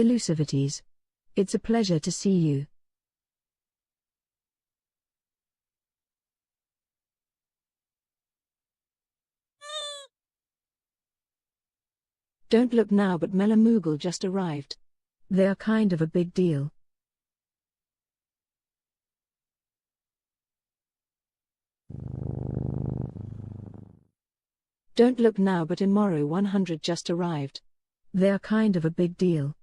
Elusivities. It's a pleasure to see you. Don't look now, but Melamoogle just arrived. They are kind of a big deal. Don't look now, but Imoro 100 just arrived. They are kind of a big deal.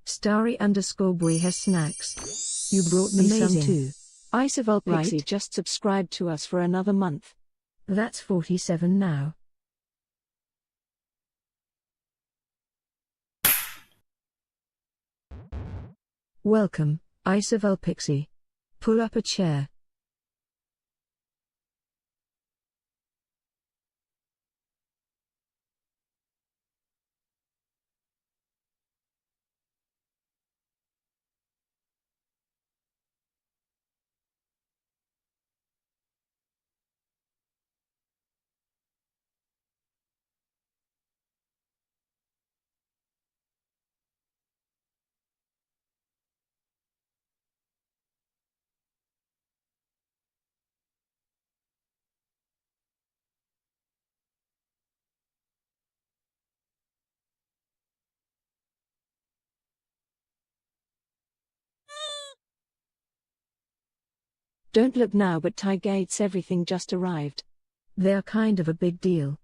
Starry_boy has snacks. You brought me some too. Isovulpixie just subscribed to us for another month. That's 47 now. Welcome, Isovulpixie. Pull up a chair. Don't look now, but Tygates everything just arrived. They are kind of a big deal.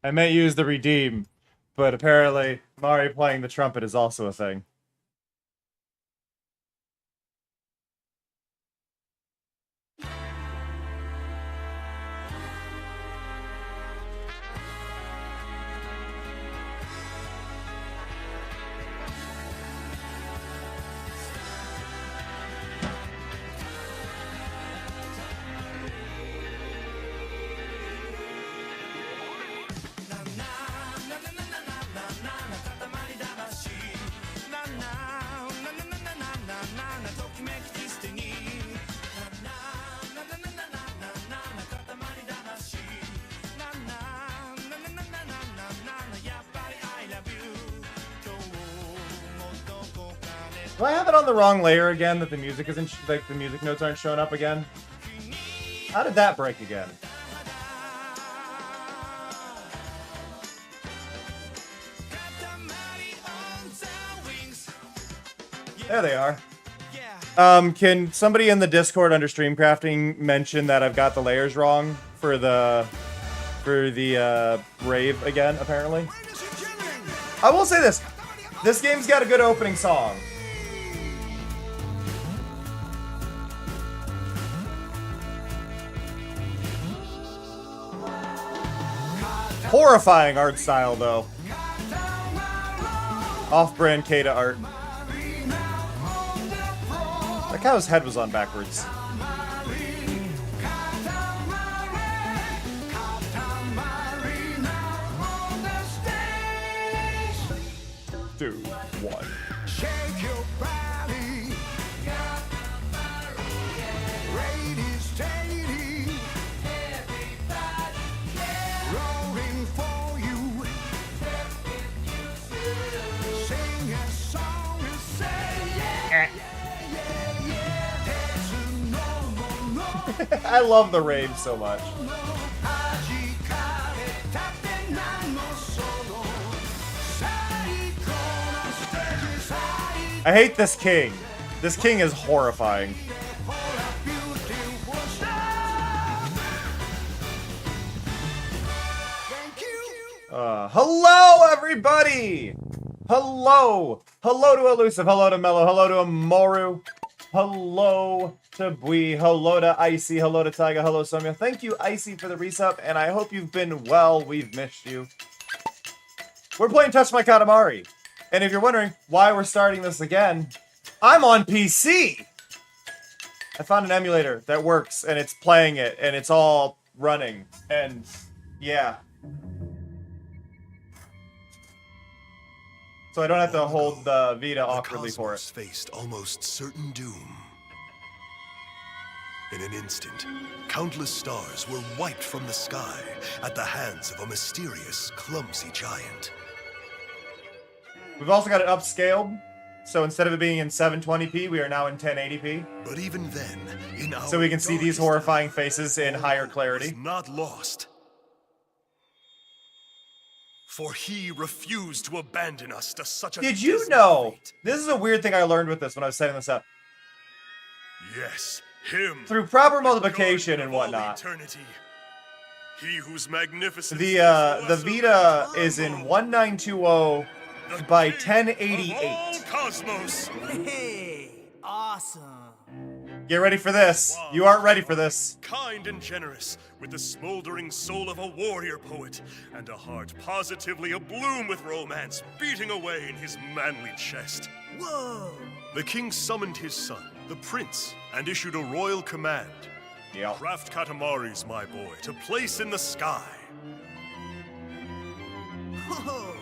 I may use the redeem, but apparently Mari playing the trumpet is also a thing. Do I have it on the wrong layer again, that the music isn't, like, the music notes aren't showing up again? How did that break again? There they are. Can somebody in the Discord under Streamcrafting mention that I've got the layers wrong for the rave again, apparently? I will say this. This game's got a good opening song. Horrifying art style, though. Off-brand Kata art. That cow's head was on backwards. Two, one. Shake your body. Ladies, ladies. Rolling for you. Sing a song and say yeah. I love the rave so much. I hate this king. This king is horrifying. Hello, everybody! Hello! Hello to Elusive, hello to Mellow, hello to Amoru, hello to Bui, hello to Icy, hello to Taiga, hello Somya. Thank you, Icy, for the resub, and I hope you've been well. We've missed you. We're playing Touch My Katamari. And if you're wondering why we're starting this again, I'm on PC! I found an emulator that works, and it's playing it, and it's all running, and yeah. So I don't have to hold the Vita awkwardly for it. Faced almost certain doom. In an instant, countless stars were wiped from the sky at the hands of a mysterious, clumsy giant. We've also got it upscaled, so instead of it being in 720p, we are now in 1080p. But even then, in our so we can see these horrifying faces in higher clarity. Not lost. For he refused to abandon us to such a Did you know? This is a weird thing I learned with this when I was setting this up. Yes, him. Through proper multiplication and whatnot. Eternity. He whose magnificence the Vita is in 1920 by 1088. Cosmos. Hey, awesome. Get ready for this. You aren't ready for this. Kind and generous, with the smoldering soul of a warrior poet, and a heart positively abloom with romance beating away in his manly chest. Whoa! The king summoned his son, the prince, and issued a royal command. Yep. Craft Katamaris, my boy, to place in the sky. Whoa!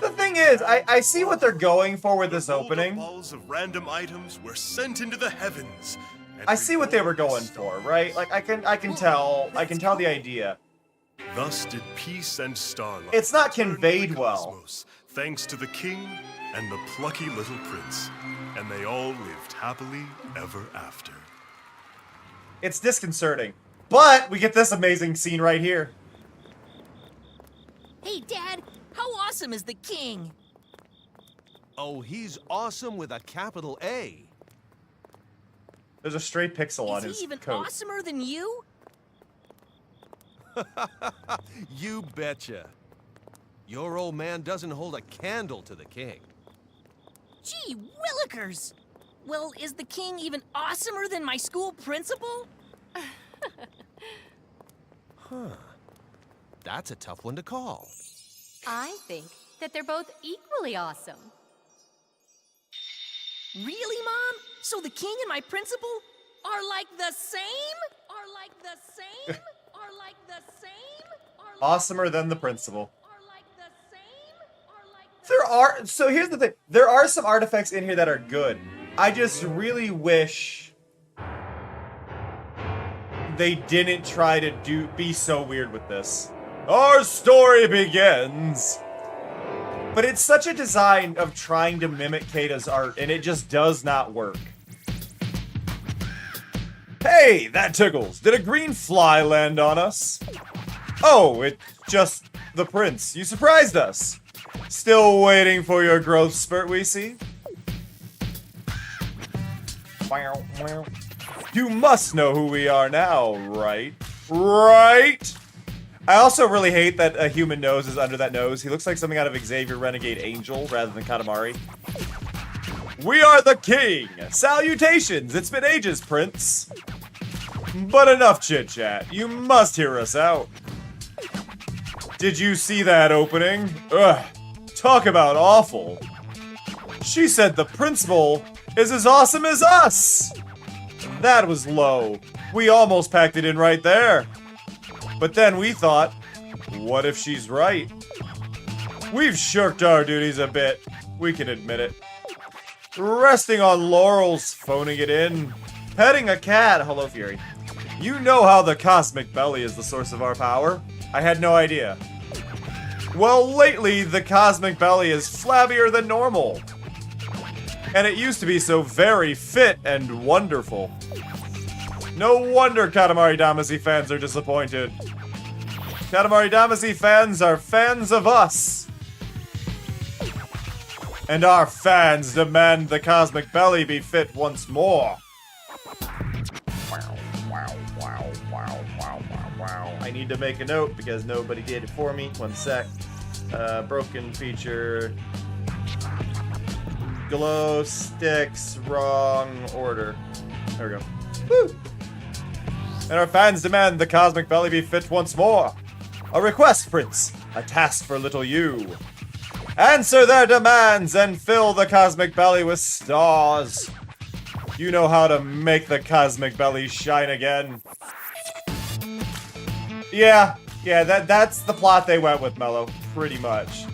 The thing is, I see what they're going for with this opening. Balls of random items were sent into the heavens. I see what they were going for, right? Like I can tell the idea. Thus did peace and starlight. It's not conveyed well. Thanks to the king and the plucky little prince, and they all lived happily ever after. It's disconcerting, but we get this amazing scene right here. Hey, Dad, how awesome is the king? Oh, he's awesome with a capital A. There's a stray pixel on Is his he even coat. awesomer than you? You betcha. Your old man doesn't hold a candle to the king. Gee, willikers! Well, is the king even awesomer than my school principal? That's a tough one to call. I think that they're both equally awesome. Really, Mom? So the king and my principal are like the same? Are like the same? Are like the same? Are Awesomer than the principal. like the same? Are like the There are, so here's the thing. There are some artifacts in here that are good. I just really wish they didn't try to be so weird with this. Our story begins. But it's such a design of trying to mimic Keita's art, and it just does not work. Hey, that tickles. Did a green fly land on us? Oh, it's just the prince. You surprised us. Still waiting for your growth spurt, we see. You must know who we are now, right? Right? I also really hate that a human nose is under that nose. He looks like something out of Xavier Renegade Angel rather than Katamari. We are the king! Salutations! It's been ages, Prince. But enough chit-chat. You must hear us out. Did you see that opening? Ugh. Talk about awful. She said the principal is as awesome as us! That was low. We almost packed it in right there. But then we thought, what if she's right? We've shirked our duties a bit. We can admit it. Resting on laurels, phoning it in. Petting a cat. Hello, Fury. You know how the cosmic belly is the source of our power. I had no idea. Well, lately, the cosmic belly is flabbier than normal. And it used to be so very fit and wonderful. No wonder Katamari Damacy fans are disappointed. Katamari Damacy fans are fans of us. And our fans demand the cosmic belly be fit once more. Wow. I need to make a note because nobody did it for me. One sec. Broken feature. Glow sticks, wrong order. There we go. Woo! And our fans demand the cosmic belly be fit once more. A request, Prince. A task for little you. Answer their demands and fill the cosmic belly with stars. You know how to make the cosmic belly shine again. Yeah, that's the plot they went with, Mello. Pretty much.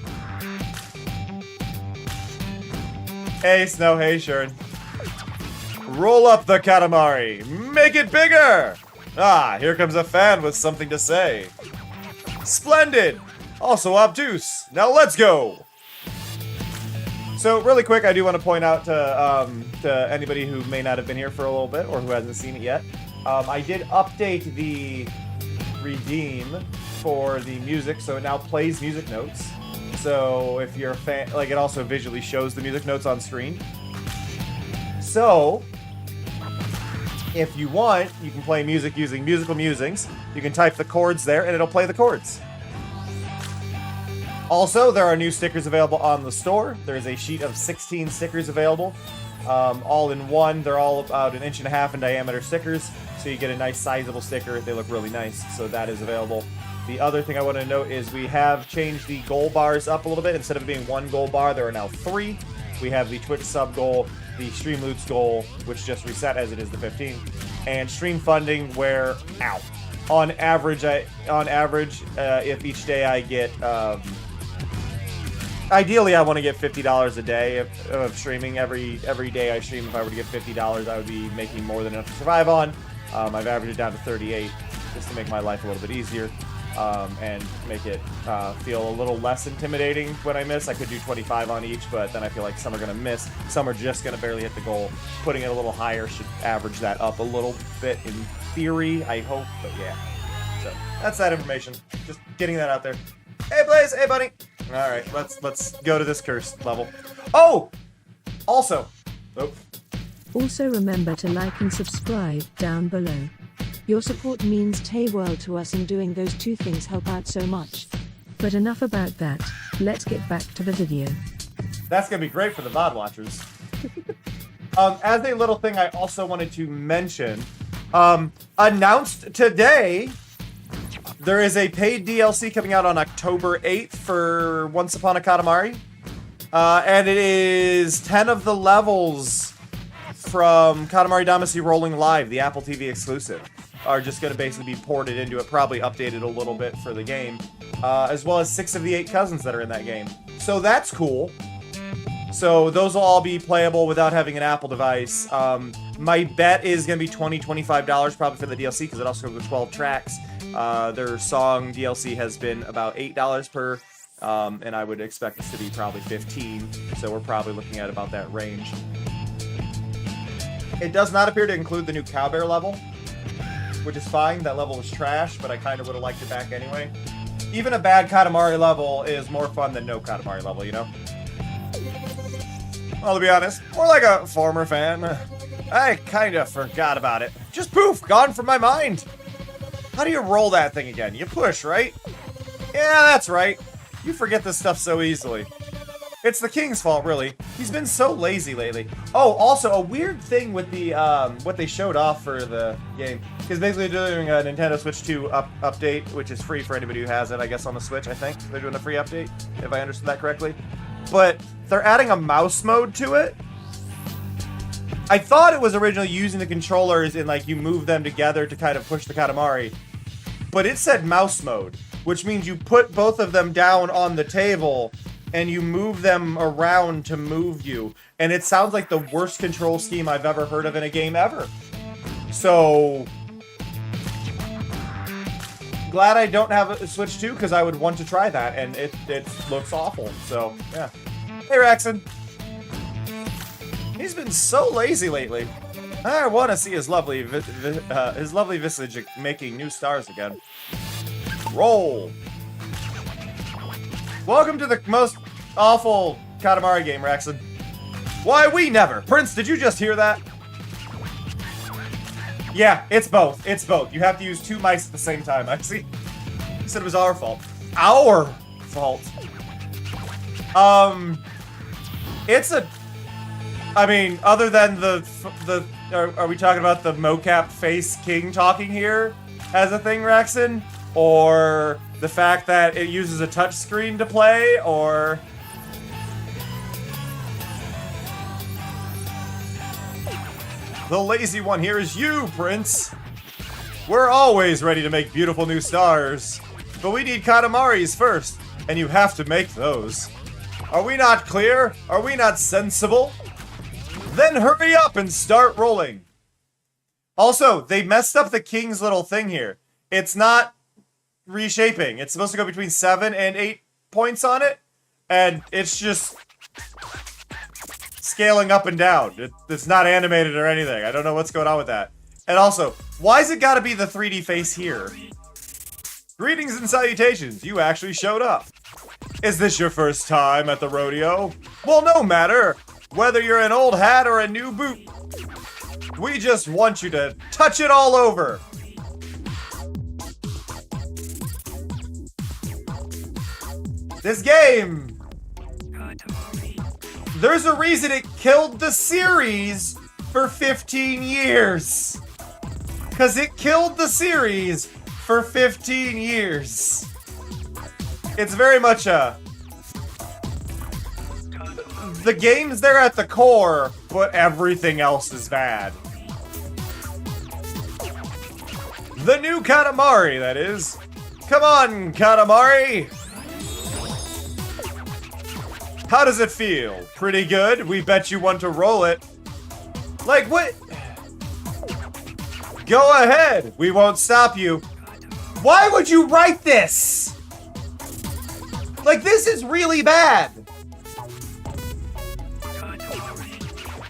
Hey, Snow. Hey, Sharon. Roll up the Katamari. Make it bigger. Ah, here comes a fan with something to say. Splendid. Also obtuse. Now let's go. So, really quick, I do want to point out to anybody who may not have been here for a little bit or who hasn't seen it yet. I did update the redeem for the music, so it now plays music notes. So if you're a fan, like, it also visually shows the music notes on screen. So if you want, you can play music using musical musings. You can type the chords there and it'll play the chords. Also, there are new stickers available on the store. There's a sheet of 16 stickers available, all in one. They're all about 1.5 inches in diameter stickers, so you get a nice sizable sticker. They look really nice, so that is available. The other thing I want to note is we have changed the goal bars up a little bit. Instead of being 1 goal bar, there are now 3. We have the Twitch sub goal, the Stream Loots goal, which just reset as it is the 15, and stream funding where, on average, if each day I get, ideally, I want to get $50 a day of streaming. Every day I stream, if I were to get $50, I would be making more than enough to survive on. I've averaged it down to 38 just to make my life a little bit easier and make it feel a little less intimidating when I miss. I could do 25 on each, but then I feel like some are going to miss. Some are just going to barely hit the goal. Putting it a little higher should average that up a little bit in theory, I hope, but yeah. So that's that information. Just getting that out there. Hey, Blaze. Hey, buddy. All right, let's go to this cursed level. Oh, also, Also remember to like and subscribe down below. Your support means world to us, and doing those two things help out so much. But enough about that, let's get back to the video. That's gonna be great for the VOD watchers. As a little thing I also wanted to mention, announced today, there is a paid DLC coming out on October 8th for Once Upon a Katamari. And it is 10 of the levels from Katamari Damacy Rolling Live, the Apple TV exclusive, are just going to basically be ported into it, probably updated a little bit for the game, as well as 6 of the 8 cousins that are in that game. So that's cool. So those will all be playable without having an Apple device. My bet is going to be $20, $25 probably for the DLC, because it also comes with 12 tracks. Their song DLC has been about $8 per, and I would expect this to be probably $15, so we're probably looking at about that range. It does not appear to include the new Cowbear level, which is fine. That level was trash, but I kind of would have liked it back anyway. Even a bad Katamari level is more fun than no Katamari level, you know? Well, to be honest, more like a former fan. I kind of forgot about it. Just poof, gone from my mind. How do you roll that thing again? You push, right? Yeah, that's right. You forget this stuff so easily. It's the King's fault, really. He's been so lazy lately. Oh, also, a weird thing with the, what they showed off for the game, because basically they're doing a Nintendo Switch 2 update, which is free for anybody who has it, I guess, on the Switch, I think. They're doing a free update, if I understood that correctly. But they're adding a mouse mode to it. I thought it was originally using the controllers and, like, you move them together to kind of push the Katamari. But it said mouse mode, which means you put both of them down on the table and you move them around to move you. And it sounds like the worst control scheme I've ever heard of in a game ever. So glad I don't have a Switch 2, because I would want to try that, and it looks awful. So, yeah. Hey, Raxon. He's been so lazy lately. I want to see his lovely visage making new stars again. Roll. Welcome to the most awful Katamari game, Raxon. Why, we never. Prince, did you just hear that? Yeah, it's both. It's both. You have to use 2 mice at the same time. I see. You said it was our fault. Our fault. It's a... I mean, other than the are we talking about the mocap face king talking here as a thing, Raxon? Or the fact that it uses a touchscreen to play, or... The lazy one here is you, Prince. We're always ready to make beautiful new stars, but we need Katamaris first, and you have to make those. Are we not clear? Are we not sensible? Then hurry up and start rolling. Also, they messed up the king's little thing here. It's not reshaping. It's supposed to go between 7 and 8 points on it, and it's just scaling up and down. It's not animated or anything. I don't know what's going on with that. And also, why's it gotta be the 3D face here? Greetings and salutations, you actually showed up. Is this your first time at the rodeo? Well, no matter whether you're an old hat or a new boot. We just want you to touch it all over. This game, there's a reason it killed the series for 15 years. Because it killed the series for 15 years. It's very much a... The game's there at the core, but everything else is bad. The new Katamari, that is. Come on, Katamari! How does it feel? Pretty good? We bet you want to roll it. Like, what? Go ahead! We won't stop you. Why would you write this? Like, this is really bad.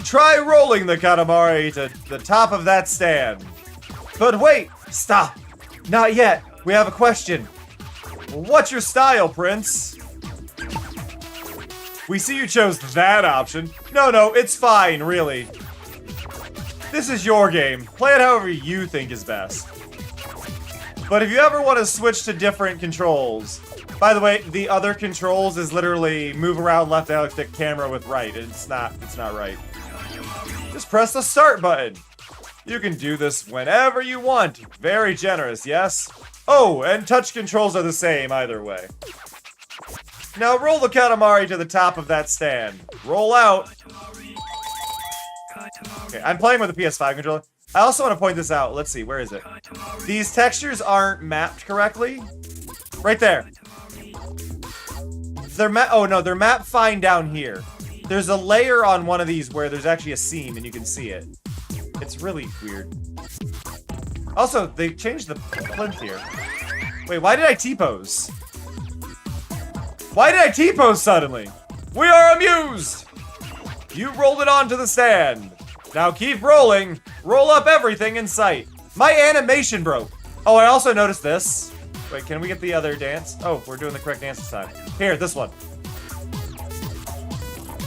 Try rolling the Katamari to the top of that stand. But wait, stop. Not yet. We have a question. What's your style, Prince? We see you chose that option. No, it's fine, really. This is your game. Play it however you think is best. But if you ever want to switch to different controls... By the way, the other controls is literally move around left analog stick camera with right. It's not right. Just press the start button. You can do this whenever you want. Very generous, yes? Oh, and touch controls are the same either way. Now roll the Katamari to the top of that stand. Roll out. Okay, I'm playing with the PS5 controller. I also want to point this out. Let's see, where is it? These textures aren't mapped correctly. Right there. They're they're mapped fine down here. There's a layer on one of these where there's actually a seam and you can see it. It's really weird. Also, they changed the plinth here. Wait, why did I T-pose? Why did I T-pose suddenly? We are amused! You rolled it onto the stand. Now keep rolling. Roll up everything in sight. My animation broke. Oh, I also noticed this. Wait, can we get the other dance? Oh, we're doing the correct dance this time. Here, this one.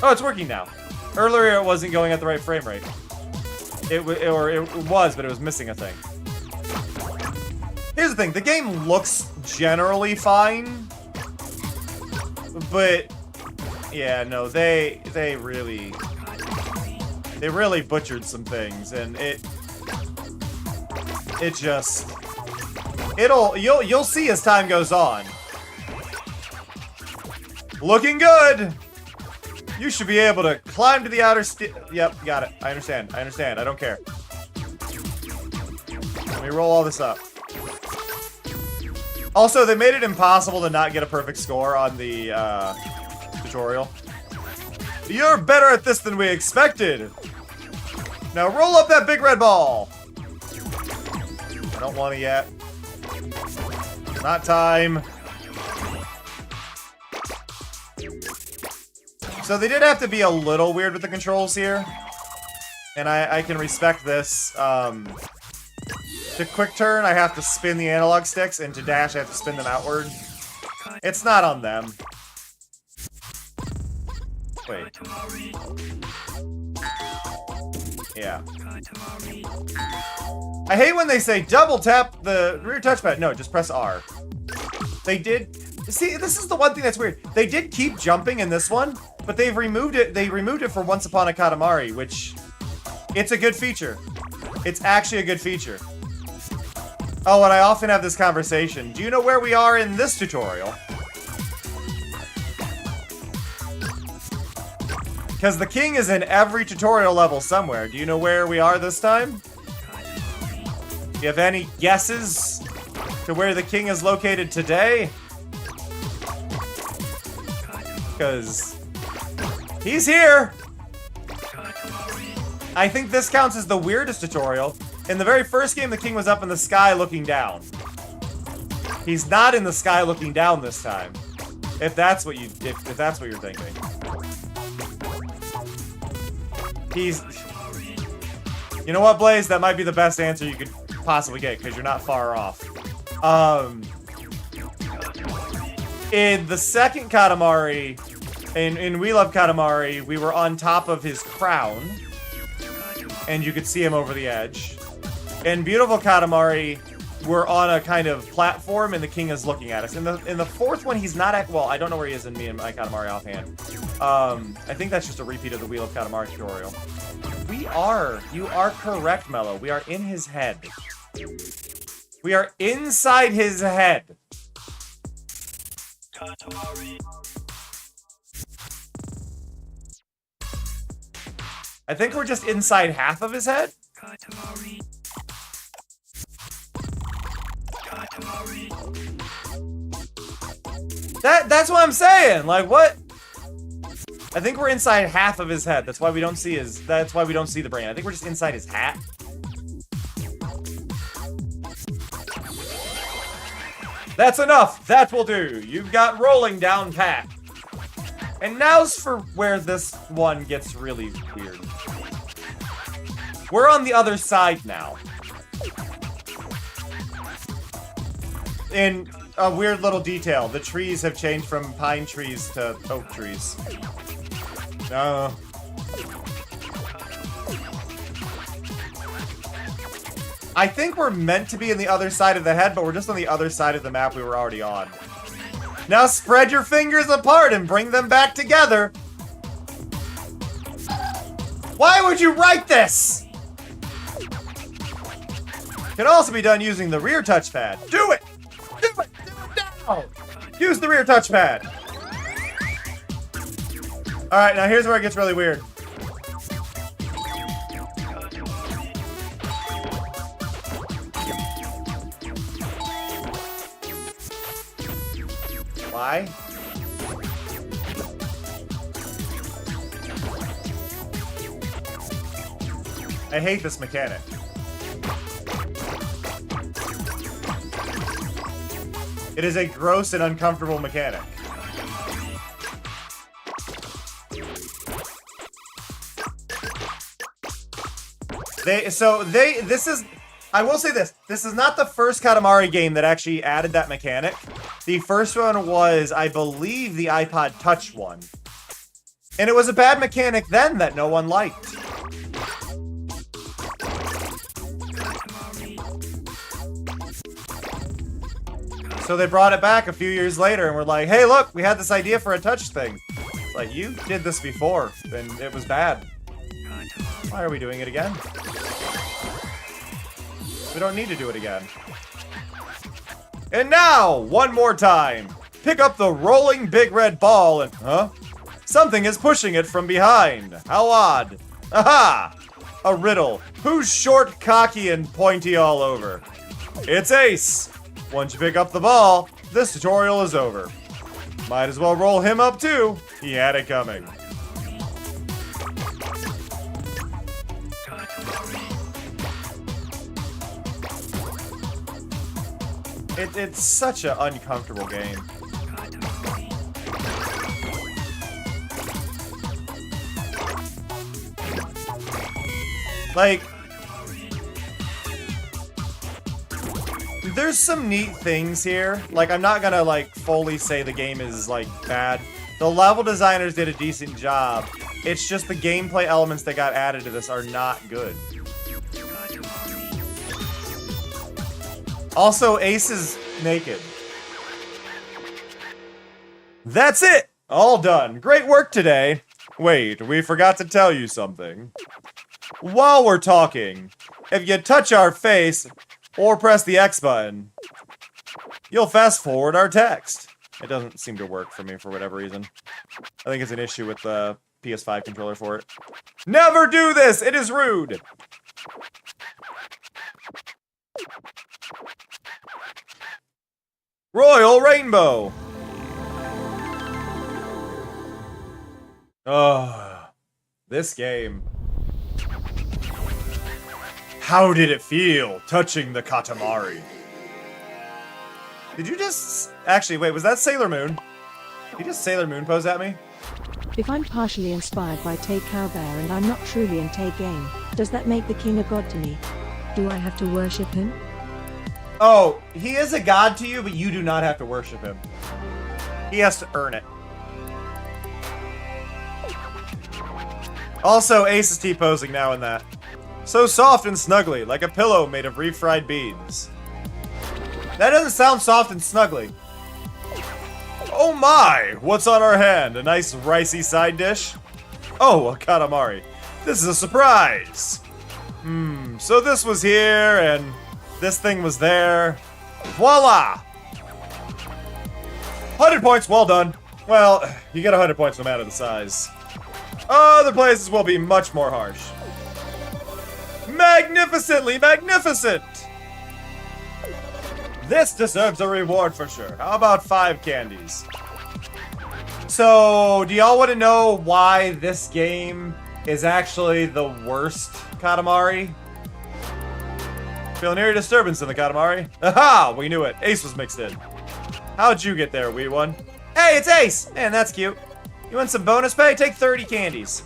Oh, it's working now. Earlier, it wasn't going at the right frame rate. It was, but it was missing a thing. Here's the thing. The game looks generally fine. But, yeah, no, they really butchered some things, and you'll see as time goes on. Looking good. You should be able to climb to the outer Yep, got it. I understand. I don't care. Let me roll all this up. Also, they made it impossible to not get a perfect score on the tutorial. You're better at this than we expected. Now roll up that big red ball. I don't want it yet. Not time. So they did have to be a little weird with the controls here. And I can respect this. To quick turn, I have to spin the analog sticks, and to dash, I have to spin them outward. It's not on them. Wait. Yeah. I hate when they say double tap the rear touchpad. No, just press R. They did... See, this is the one thing that's weird. They did keep jumping in this one, but they've removed it. They removed it for Once Upon a Katamari, which... It's a good feature. It's actually a good feature. Oh, and I often have this conversation. Do you know where we are in this tutorial? Because the king is in every tutorial level somewhere. Do you know where we are this time? Do you have any guesses to where the king is located today? Because he's here. I think this counts as the weirdest tutorial. In the very first game, the king was up in the sky looking down. He's not in the sky looking down this time. If that's what if that's what you're thinking. He's... You know what, Blaze? That might be the best answer you could possibly get, because you're not far off. In the second Katamari, in We Love Katamari, we were on top of his crown, and you could see him over the edge. In Beautiful Katamari, we're on a kind of platform, and the king is looking at us. In the fourth one, he's not at... Well, I don't know where he is in Me and My Katamari offhand. I think that's just a repeat of the Wheel of Katamari tutorial. You are correct, Mello. We are in his head. We are inside his head. I think we're just inside half of his head. That's what I'm saying. Like, what? I think we're inside half of his head. That's why we don't see that's why we don't see the brain. I think we're just inside his hat. That's enough. That will do. You've got rolling down pat. And now's for where this one gets really weird. We're on the other side now. In a weird little detail, the trees have changed from pine trees to oak trees. No. I think we're meant to be in the other side of the head, but we're just on the other side of the map we were already on. Now spread your fingers apart and bring them back together. Why would you write this? Can also be done using the rear touchpad. Do it! Do it! Do it now! Use the rear touchpad. Alright, now here's where it gets really weird. Why? I hate this mechanic. It is a gross and uncomfortable mechanic. I will say this. This is not the first Katamari game that actually added that mechanic. The first one was, I believe, the iPod Touch one. And it was a bad mechanic then that no one liked. So they brought it back a few years later and were like, hey, look, we had this idea for a touch thing. It's like, you did this before, and it was bad. Why are we doing it again? We don't need to do it again. And now, one more time. Pick up the rolling big red ball and... Huh? Something is pushing it from behind. How odd. Aha! A riddle. Who's short, cocky, and pointy all over? It's Ace. Once you pick up the ball, this tutorial is over. Might as well roll him up too. He had it coming. It's such an uncomfortable game. Like, there's some neat things here. Like, I'm not gonna, like, fully say the game is, like, bad. The level designers did a decent job. It's just the gameplay elements that got added to this are not good. Also, Ace is naked. That's it! All done. Great work today. Wait, we forgot to tell you something. While we're talking, if you touch our face or press the X button, you'll fast forward our text. It doesn't seem to work for me for whatever reason. I think it's an issue with the PS5 controller for it. Never do this! It is rude! Royal Rainbow! Oh, this game. How did it feel touching the Katamari? Did you just... Actually, wait, was that Sailor Moon? Did you just Sailor Moon pose at me? If I'm partially inspired by Tay Cowbear and I'm not truly in Tay game, does that make the king a god to me? Do I have to worship him? Oh, he is a god to you, but you do not have to worship him. He has to earn it. Also, Ace is T-posing now in that. So soft and snuggly, like a pillow made of refried beans. That doesn't sound soft and snuggly. Oh my! What's on our hand? A nice ricey side dish? Oh, a Katamari. This is a surprise! So this was here, and this thing was there. Voila! 100 points, well done. Well, you get 100 points no matter the size. Other places will be much more harsh. Magnificently magnificent! This deserves a reward for sure. How about 5 candies? So, do y'all want to know why this game is actually the worst Katamari? Feeling eerie disturbance in the Katamari? Aha! We knew it. Ace was mixed in. How'd you get there, wee one? Hey, it's Ace! Man, that's cute. You want some bonus pay? Take 30 candies.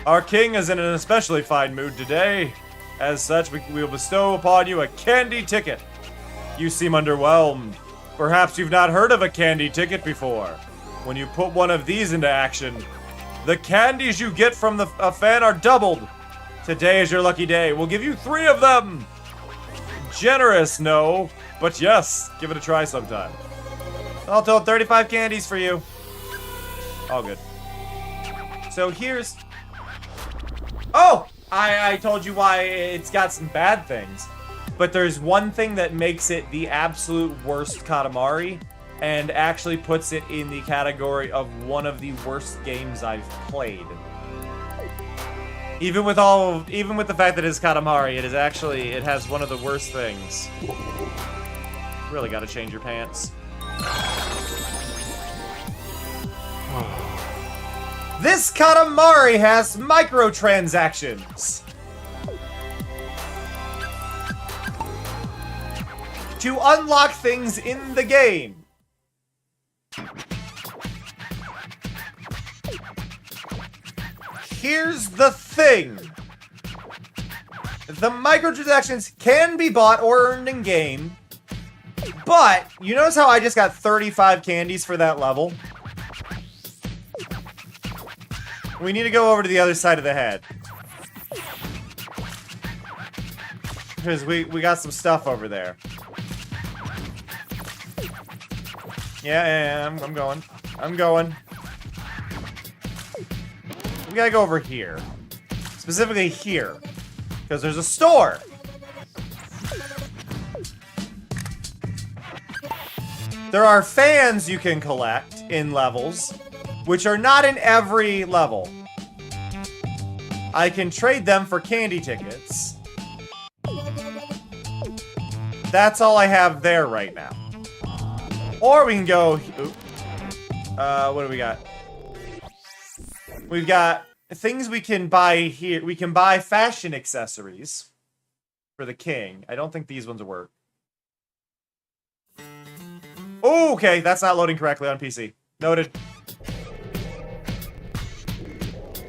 Our king is in an especially fine mood today. As such, we will bestow upon you a candy ticket. You seem underwhelmed. Perhaps you've not heard of a candy ticket before. When you put one of these into action, the candies you get from a fan are doubled. Today is your lucky day. We'll give you 3 of them. Generous, no. But yes, give it a try sometime. All told, 35 candies for you. All good. So here's... Oh! I told you why it's got some bad things. But there's one thing that makes it the absolute worst Katamari, and actually puts it in the category of one of the worst games I've played. Even with the fact that it's Katamari, it has one of the worst things. Really gotta change your pants. This Katamari has microtransactions! To unlock things in the game. Here's the thing. The microtransactions can be bought or earned in game, but you notice how I just got 35 candies for that level? We need to go over to the other side of the head. Because we got some stuff over there. Yeah, I'm going. I'm going. We gotta go over here. Specifically here. Because there's a store! There are fans you can collect in levels, which are not in every level. I can trade them for candy tickets. That's all I have there right now. Or we can go... what do we got? We've got things we can buy here. We can buy fashion accessories for the king. I don't think these ones work. Oh, okay, that's not loading correctly on PC. Noted.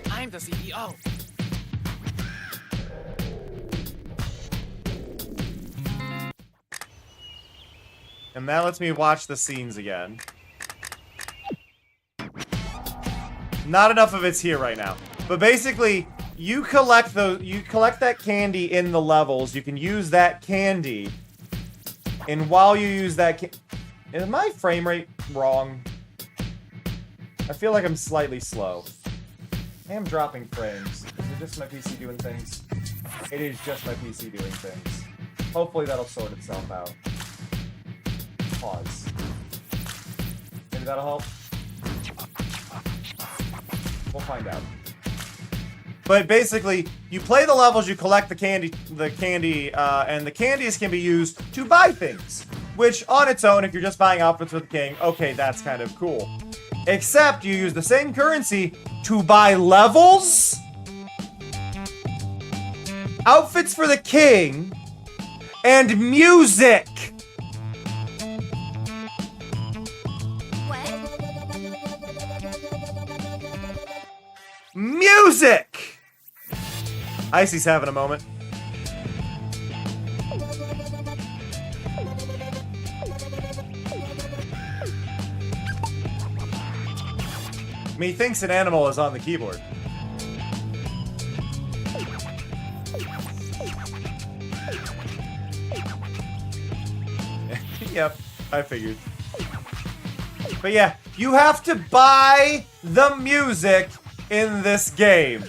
I'm the CEO. And that lets me watch the scenes again. Not enough of it's here right now. But basically, you collect that candy in the levels. You can use that candy. And while you use that is my frame rate wrong? I feel like I'm slightly slow. I am dropping frames. Is it just my PC doing things? It is just my PC doing things. Hopefully that'll sort itself out. Pause. Maybe that'll help? We'll find out. But basically, you play the levels, you collect the candy, and the candies can be used to buy things. Which, on its own, if you're just buying outfits with the king, okay, that's kind of cool. Except you use the same currency to buy levels, outfits for the king, and music. What? Music! Icy's having a moment. Methinks an animal is on the keyboard. Yep, I figured. But yeah, you have to buy the music in this game.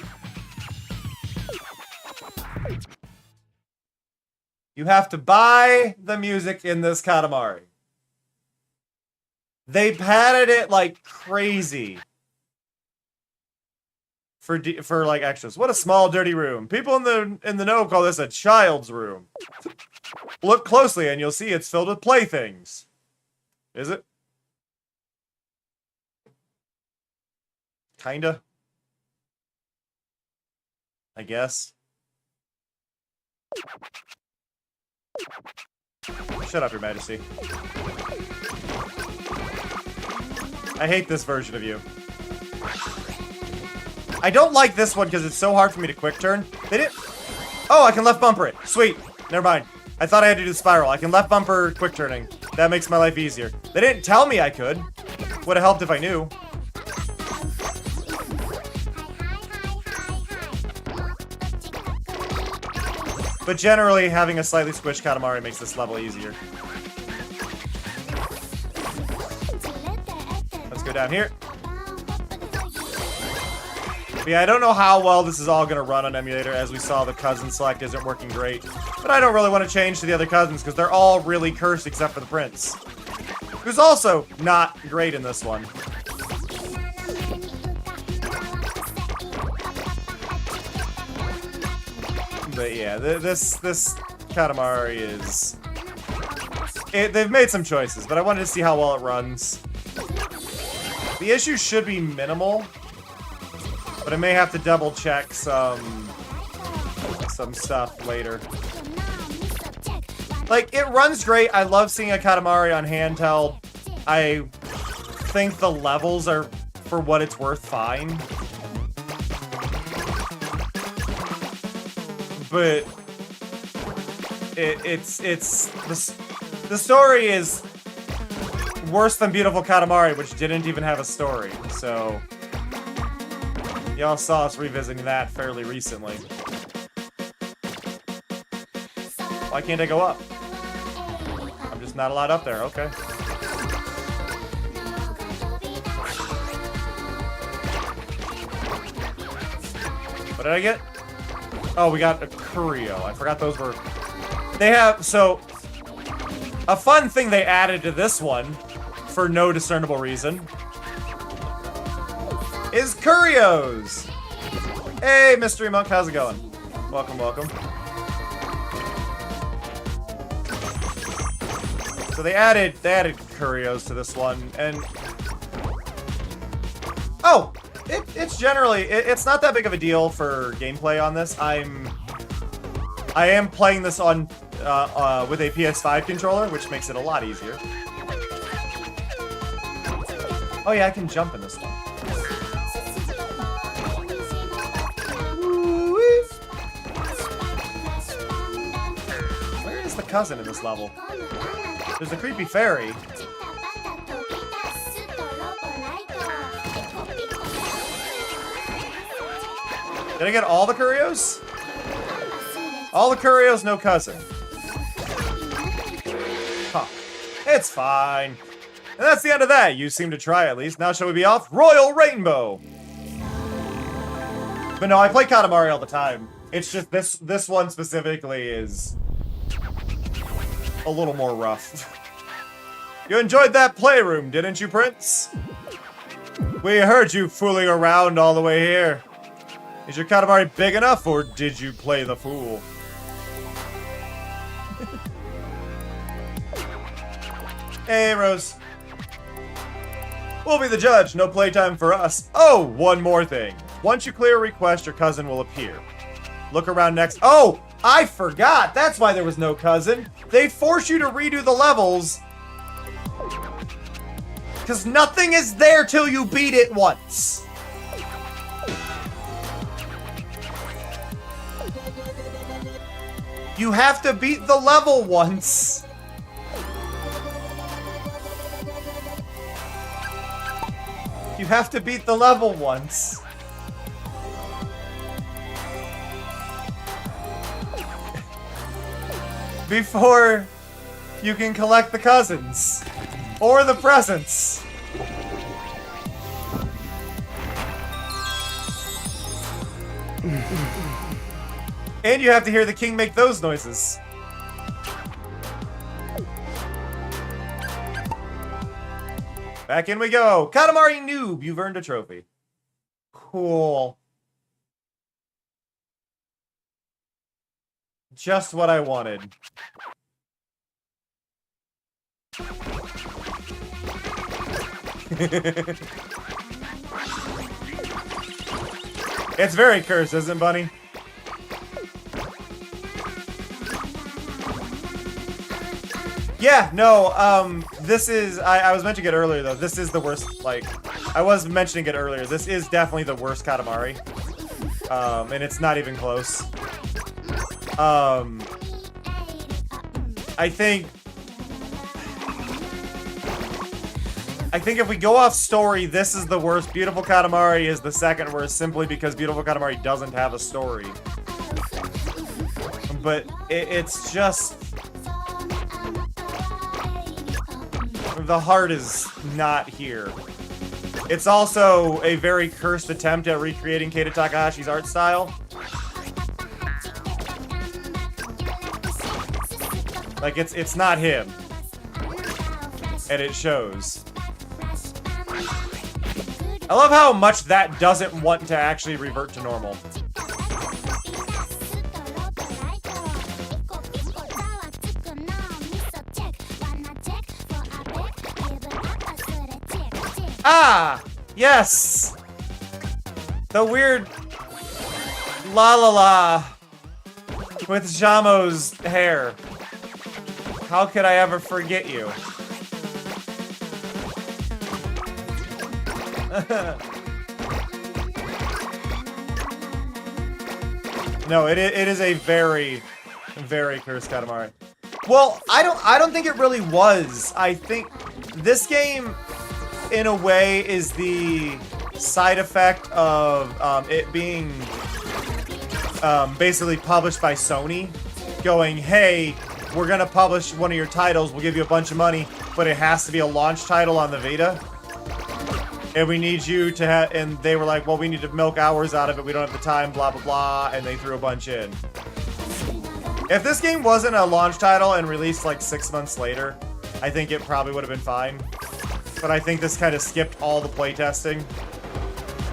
You have to buy the music in this Katamari. They padded it like crazy. For like extras. What a small, dirty room. People in the know call this a child's room. Look closely and you'll see it's filled with playthings. Is it? Kinda. I guess. Shut up, Your Majesty. I hate this version of you. I don't like this one because it's so hard for me to quick turn. They didn't... Oh, I can left bumper it. Sweet. Never mind. I thought I had to do the spiral. I can left bumper quick turning. That makes my life easier. They didn't tell me I could. Would have helped if I knew. But generally, having a slightly squished Katamari makes this level easier. Let's go down here. But yeah, I don't know how well this is all going to run on Emulator. As we saw, the cousin select isn't working great. But I don't really want to change to the other cousins because they're all really cursed except for the prince. Who's also not great in this one. But yeah, this Katamari is... they've made some choices, but I wanted to see how well it runs. The issues should be minimal, but I may have to double check some stuff later. Like, it runs great. I love seeing a Katamari on handheld. I think the levels are, for what it's worth, fine. But the story is worse than Beautiful Katamari, which didn't even have a story. So y'all saw us revisiting that fairly recently. Why can't I go up? I'm just not allowed up there. Okay. What did I get? Oh, we got a Curio. I forgot those were... They have... So, a fun thing they added to this one, for no discernible reason, is Curios! Hey, Mystery Monk, how's it going? Welcome, welcome. So they added Curios to this one, and... Oh! It's generally, it's not that big of a deal for gameplay on this. I am playing this on with a PS5 controller, which makes it a lot easier. Oh yeah, I can jump in this one. Where is the cousin in this level? There's a creepy fairy. Did I get all the Curios? All the Curios, no cousin. Huh. It's fine. And that's the end of that. You seem to try at least. Now shall we be off? Royal Rainbow! But no, I play Katamari all the time. It's just this one specifically is a little more rough. You enjoyed that playroom, didn't you, Prince? We heard you fooling around all the way here. Is your Katamari big enough, or did you play the fool? Hey, Rose. We'll be the judge. No playtime for us. Oh, one more thing. Once you clear a request, your cousin will appear. Look around next. Oh, I forgot. That's why there was no cousin. They force you to redo the levels. Because nothing is there till you beat it once. You have to beat the level once. You have to beat the level once. Before you can collect the cousins. Or the presents. And you have to hear the king make those noises. Back in we go. Katamari noob, you've earned a trophy. Cool. Just what I wanted. It's very cursed, isn't it, Bunny? Yeah, no, this is, I was mentioning it earlier, though. This is the worst, like, I was mentioning it earlier. This is definitely the worst Katamari. And it's not even close. I think if we go off story, this is the worst. Beautiful Katamari is the second worst, simply because Beautiful Katamari doesn't have a story. But it's just... the heart is not here. It's also a very cursed attempt at recreating Keita Takahashi's art style. Like, it's not him. And it shows. I love how much that doesn't want to actually revert to normal. Ah! Yes! The weird la la la with Jamo's hair. How could I ever forget you? No, it is a very, very cursed Katamari. Well, I don't think it really was. I think this game, in a way, is the side effect of it being basically published by Sony, going, hey, we're gonna publish one of your titles, we'll give you a bunch of money, but it has to be a launch title on the Vita. And we need you to have, and they were like, well, we need to milk hours out of it, we don't have the time, blah, blah, blah, and they threw a bunch in. If this game wasn't a launch title and released like 6 months later, I think it probably would have been fine. But I think this kind of skipped all the playtesting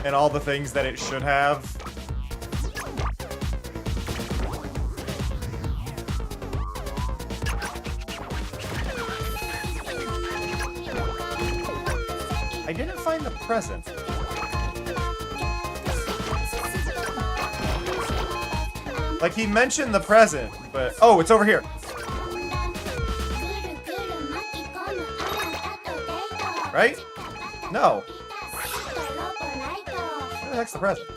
and all the things that it should have. I didn't find the present. Like, he mentioned the present, but... oh, it's over here. Right? No. Where the heck's the present?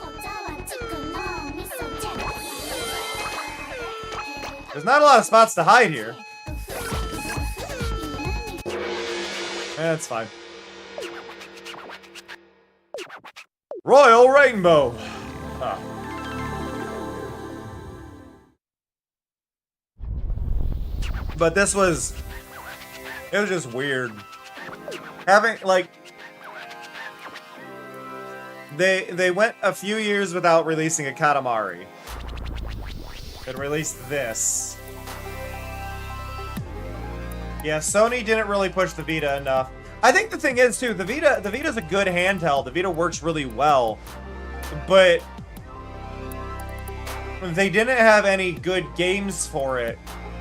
There's not a lot of spots to hide here. That's fine. Royal Rainbow! Huh. But this was... It was just weird. Having, like... They went a few years without releasing a Katamari. And released this. Yeah, Sony didn't really push the Vita enough. I think the thing is, too, the Vita's a good handheld. The Vita works really well. But... they didn't have any good games for it.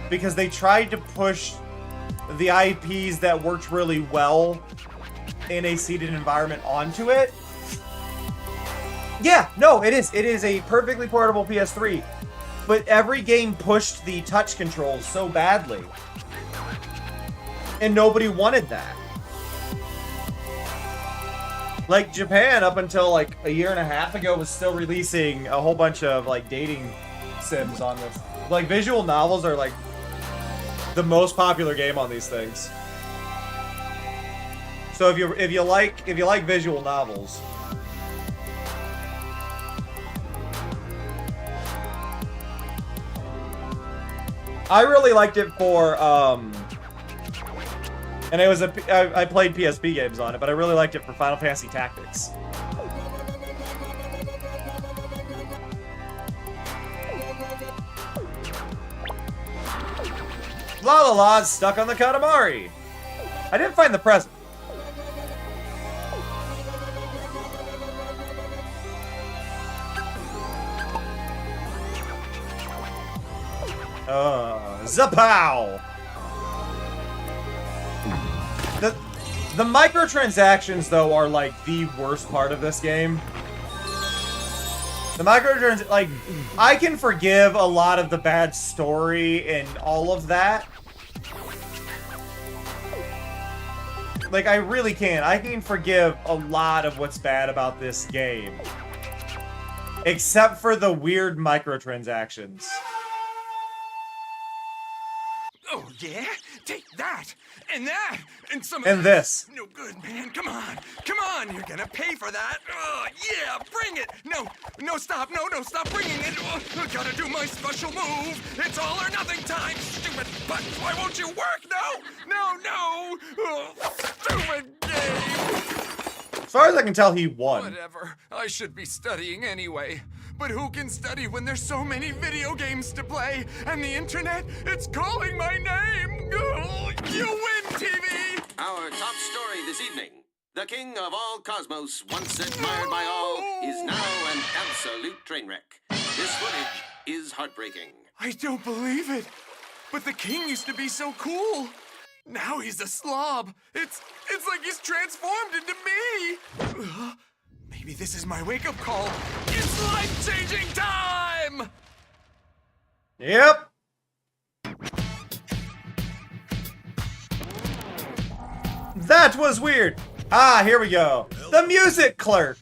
Because they tried to push the IPs that worked really well in a seated environment onto it. Yeah, no, it is. It is a perfectly portable PS3. But every game pushed the touch controls so badly. And nobody wanted that. Like, Japan, up until, like, a year and a half ago, was still releasing a whole bunch of, like, dating sims on this. Like, visual novels are, like, the most popular game on these things. So if you like visual novels... I really liked it for, and it was I played PSP games on it, but I really liked it for Final Fantasy Tactics. La La La's stuck on the Katamari. I didn't find the present. Zapow! The microtransactions, though, are, like, the worst part of this game. The microtransactions, like, I can forgive a lot of the bad story and all of that. Like, I really can. I can forgive a lot of what's bad about this game. Except for the weird microtransactions. Oh, yeah? Take that! And that! And some And this. No good, man. Come on. Come on. You're gonna pay for that. Oh, yeah. Bring it. No. No, stop. No, stop bringing it. Oh, I gotta do my special move. It's all or nothing time. Stupid buttons. Why won't you work? No. Oh, stupid game. As far as I can tell, he won. Whatever. I should be studying anyway. But who can study when there's so many video games to play? And the internet, it's calling my name! Oh, you win, TV! Our top story this evening. The king of all cosmos, once admired by all, is now an absolute train wreck. This footage is heartbreaking. I don't believe it. But the king used to be so cool. Now he's a slob. It's like he's transformed into me. Maybe this is my wake-up call. It's life-changing time! Yep. That was weird. Ah, here we go. The music clerk.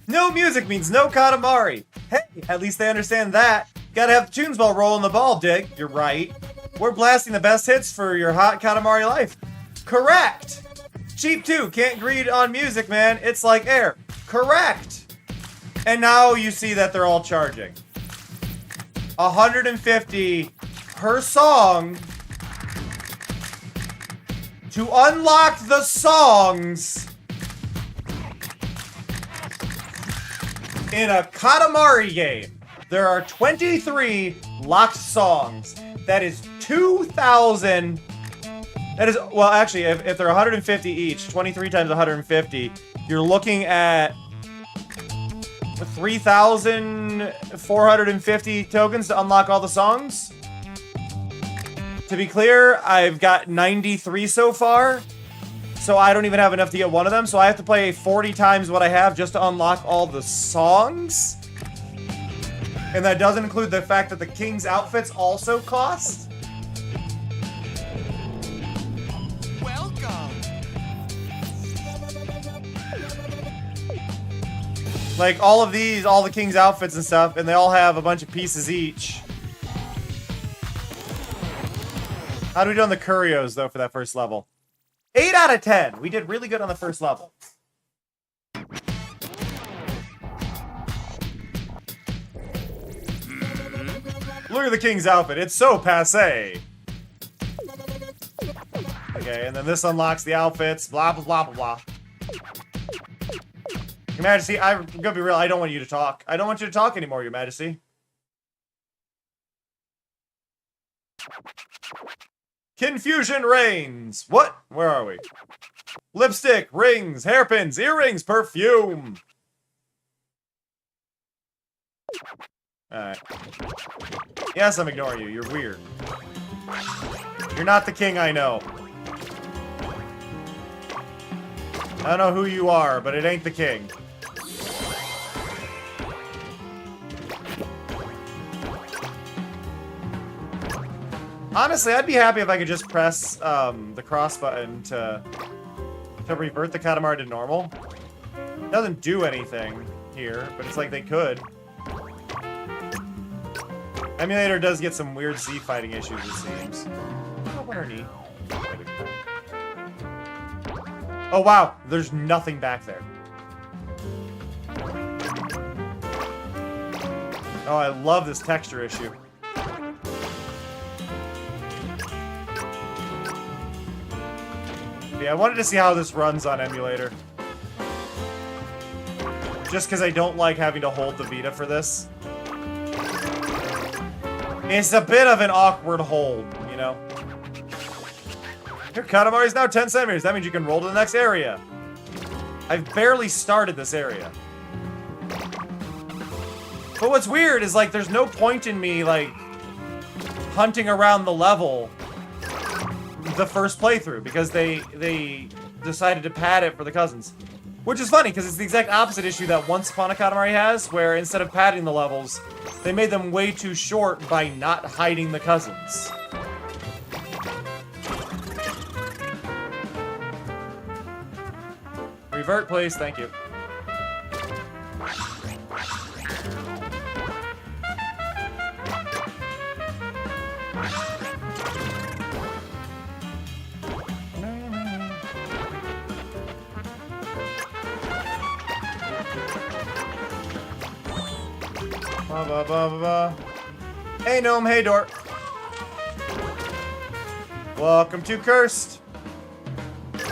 No music means no Katamari. Hey, at least they understand that. Gotta have the tunes while rolling the ball, Dig. You're right. We're blasting the best hits for your hot Katamari life. Correct. Cheap too. Can't greed on music, man. It's like air. Correct. And now you see that they're all charging. 150 per song to unlock the songs in a Katamari game. There are 23 locked songs. That is 2,000. That is, well, actually, if they're 150 each, 23 times 150, you're looking at 3,450 tokens to unlock all the songs. To be clear, I've got 93 so far, so I don't even have enough to get one of them, so I have to play 40 times what I have just to unlock all the songs. And that doesn't include the fact that the king's outfits also cost. Like, all of these, all the king's outfits and stuff, and they all have a bunch of pieces each. How do we do on the Curios, though, for that first level? 8 out of 10. We did really good on the first level. Look at the king's outfit. It's so passé. Okay, and then this unlocks the outfits. Blah, blah, blah, blah, blah. Your Majesty, I'm gonna be real. I don't want you to talk. I don't want you to talk anymore, Your Majesty. Confusion reigns. What? Where are we? Lipstick, rings, hairpins, earrings, perfume. Alright. Yes, I'm ignoring you. You're weird. You're not the king I know. I don't know who you are, but it ain't the king. Honestly, I'd be happy if I could just press the cross button to revert the Katamari to normal. It doesn't do anything here, but it's like they could. Emulator does get some weird Z fighting issues, it seems. Oh, what are neat. Oh wow, there's nothing back there. Oh, I love this texture issue. Yeah, I wanted to see how this runs on emulator. Just because I don't like having to hold the Vita for this. It's a bit of an awkward hold, you know? Your Katamari is now 10 centimeters. That means you can roll to the next area. I've barely started this area. But what's weird is, like, there's no point in me, like, hunting around the level the first playthrough because they decided to pad it for the cousins. Which is funny, because it's the exact opposite issue that Once Upon a Katamari has, where instead of padding the levels, they made them way too short by not hiding the cousins. Revert, please. Thank you. Ba, ba, ba, ba, ba. Hey, Gnome. Hey, Dork. Welcome to Cursed.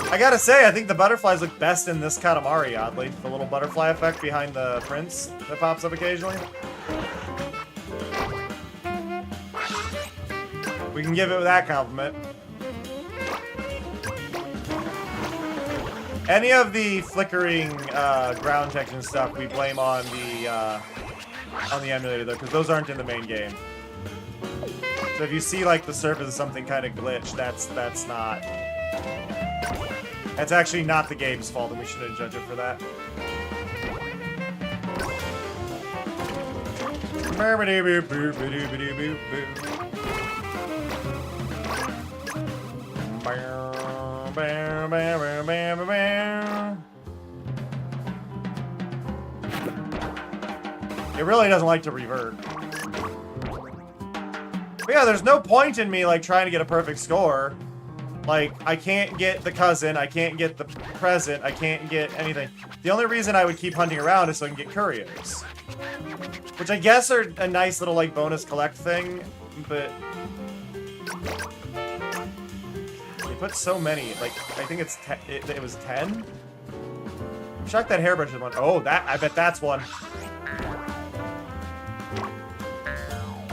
I gotta say, I think the butterflies look best in this Katamari, oddly. The little butterfly effect behind the prince that pops up occasionally. We can give it that compliment. Any of the flickering ground texture and stuff we blame on the emulator, though, because those aren't in the main game. So if you see, like, the surface of something kind of glitched, that's not... That's actually not the game's fault, and we shouldn't judge it for that. It really doesn't like to revert. But yeah, there's no point in me, like, trying to get a perfect score. Like, I can't get the cousin, I can't get the present, I can't get anything. The only reason I would keep hunting around is so I can get curios. Which I guess are a nice little, like, bonus collect thing, but... They put so many, like, I think it's it was 10? I'm shocked that hairbrush is one. Oh, I bet that's one.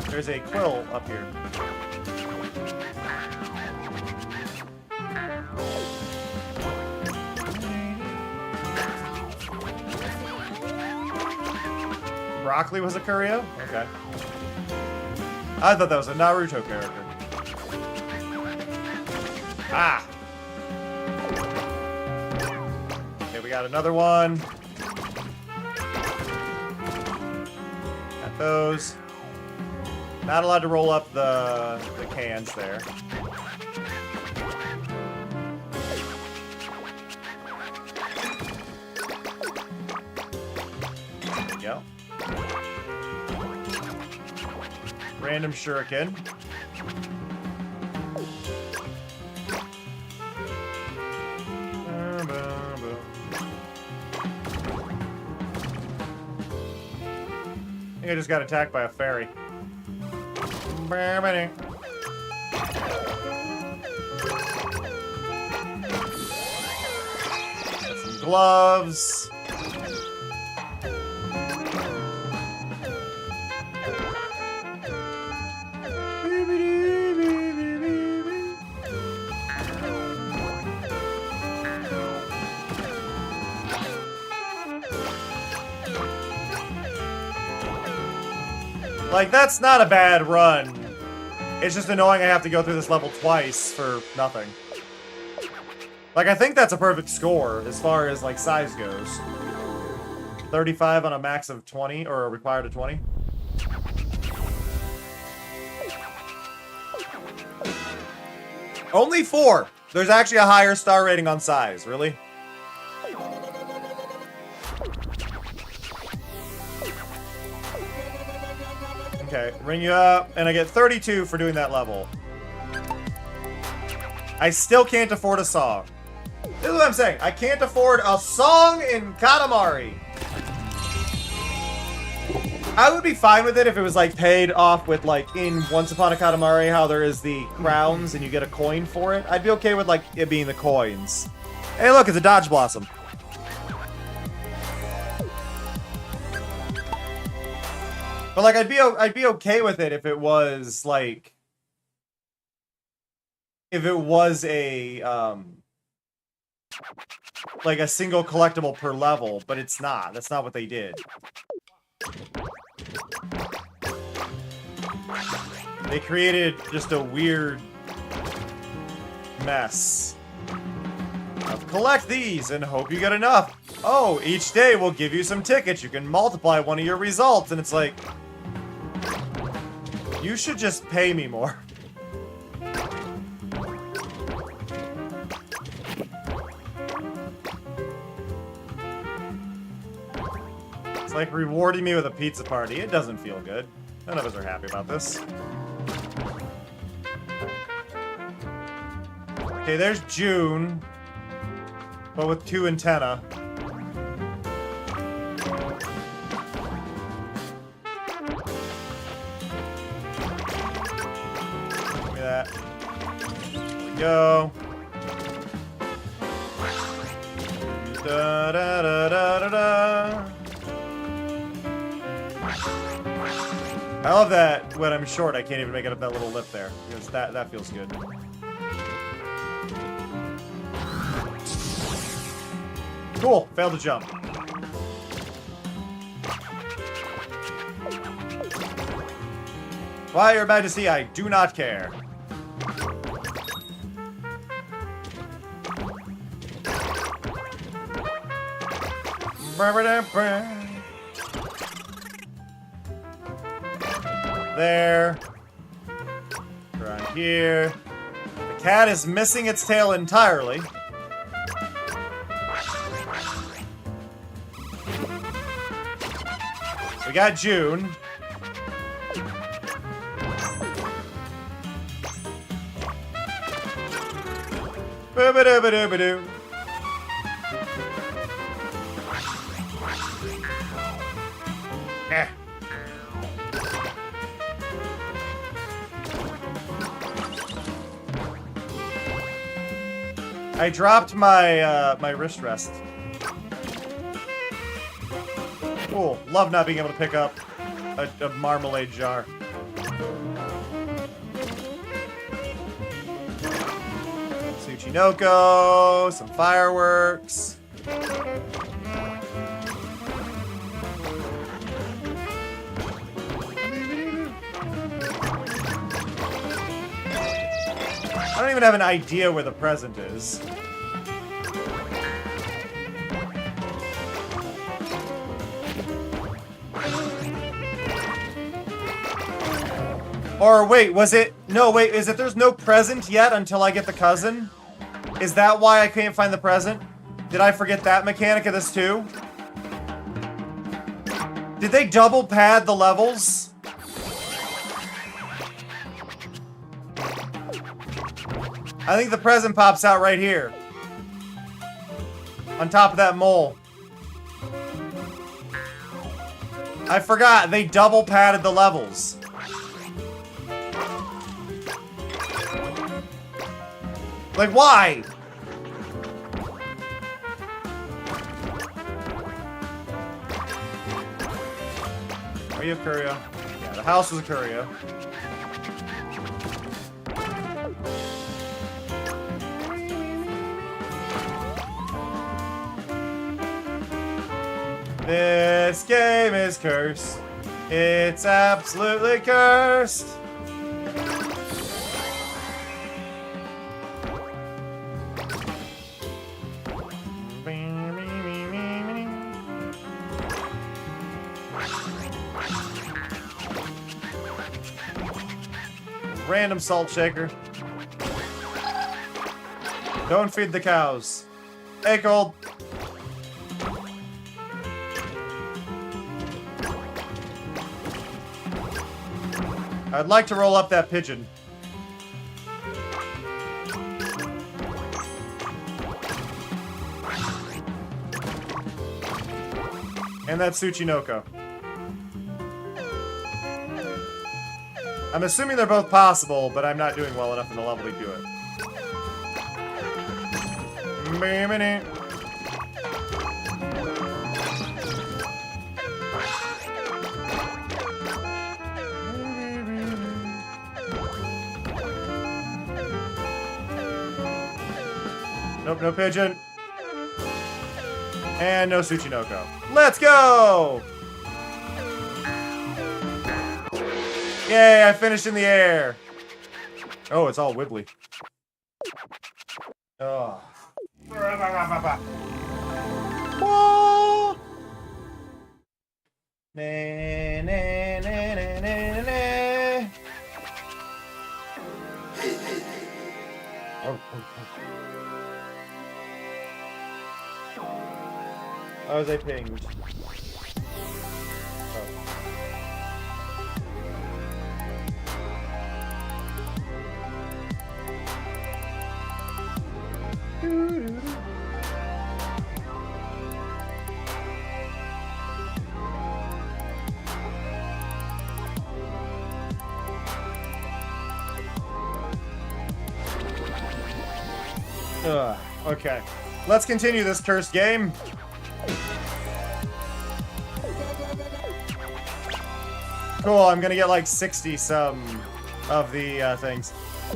There's a quill up here. Broccoli was a curio? Okay. I thought that was a Naruto character. Ah! Okay, we got another one. Got those. Not allowed to roll up the cans there. There we go. Random shuriken. I think I just got attacked by a fairy. Some gloves. Like, that's not a bad run. It's just annoying I have to go through this level twice for nothing. Like, I think that's a perfect score as far as, like, size goes. 35 on a max of 20, or required of 20. Only 4! There's actually a higher star rating on size, really? Okay, ring you up, and I get 32 for doing that level. I still can't afford a song. This is what I'm saying. I can't afford a song in Katamari. I would be fine with it if it was, like, paid off with, like, in Once Upon a Katamari, how there is the crowns and you get a coin for it. I'd be okay with, like, it being the coins. Hey, look, it's a Dodge Blossom. But, like, I'd be okay with it if it was, like... If it was a, like, a single collectible per level, but it's not. That's not what they did. They created just a weird mess. Collect these and hope you get enough. Oh, each day will give you some tickets. You can multiply one of your results. And it's like... You should just pay me more. It's like rewarding me with a pizza party. It doesn't feel good. None of us are happy about this. Okay, there's June. But with 2 antennae. Give me that. There we go. Da da da da da da. I love that when I'm short, I can't even make it up that little lip there. Because that feels good. Cool. Failed to jump. Why, Your Majesty, I do not care. There. Around here. The cat is missing its tail entirely. We got June. Boo-ba-doo-ba-doo-ba-doo. Eh. I dropped my my wrist rest. Cool. Love not being able to pick up a marmalade jar. Tsuchinoko, some fireworks. I don't even have an idea where the present is. Or wait, was it... No, wait, is it there's no present yet until I get the cousin? Is that why I can't find the present? Did I forget that mechanic of this too? Did they double pad the levels? I think the present pops out right here. On top of that mole. I forgot, they double padded the levels. Like, why? Oh, you have Curio. Yeah, the house was a Curio. This game is cursed. It's absolutely cursed. Random salt shaker. Don't feed the cows. Hey, Cold. I'd like to roll up that pigeon. And that Tsuchinoko. I'm assuming they're both possible, but I'm not doing well enough in the level to do it. Nope, no pigeon. And no Tsuchinoko. Let's go! Yay, I finished in the air. Oh, it's all wibbly. Oh. Whoa. Na, na, na, na, na, na. Oh, was I pinged? Okay. Let's continue this cursed game. Cool, I'm gonna get like 60 some of the things.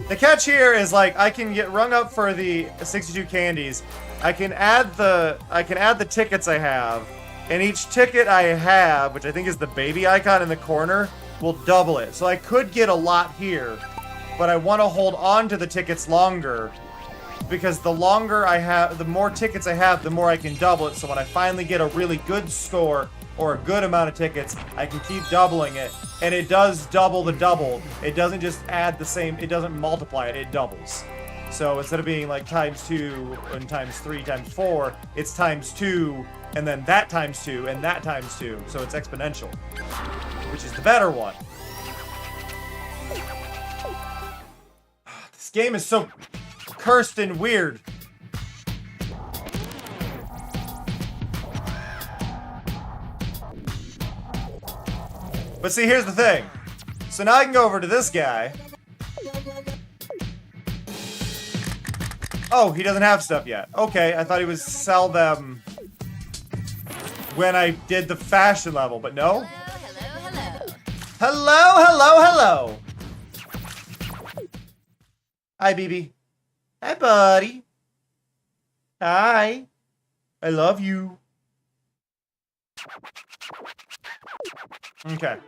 The catch here is like I can get rung up for the 62 candies. I can add the tickets I have, and each ticket I have, which I think is the baby icon in the corner, will double it. So I could get a lot here, but I want to hold on to the tickets longer, because the longer I have, the more tickets I have, the more I can double it. So when I finally get a really good score or a good amount of tickets, I can keep doubling it. And it does double the double. It doesn't just add the same, it doesn't multiply it, it doubles. So instead of being like times 2 and times 3 times 4, it's times 2 and then that times 2 and that times 2. So it's exponential, which is the better one. This game is so cursed and weird. But see, here's the thing. So now I can go over to this guy. Oh, he doesn't have stuff yet. Okay, I thought he would sell them when I did the fashion level, but no. Hello. Hi, BB. Hi, buddy. Hi. I love you. Okay.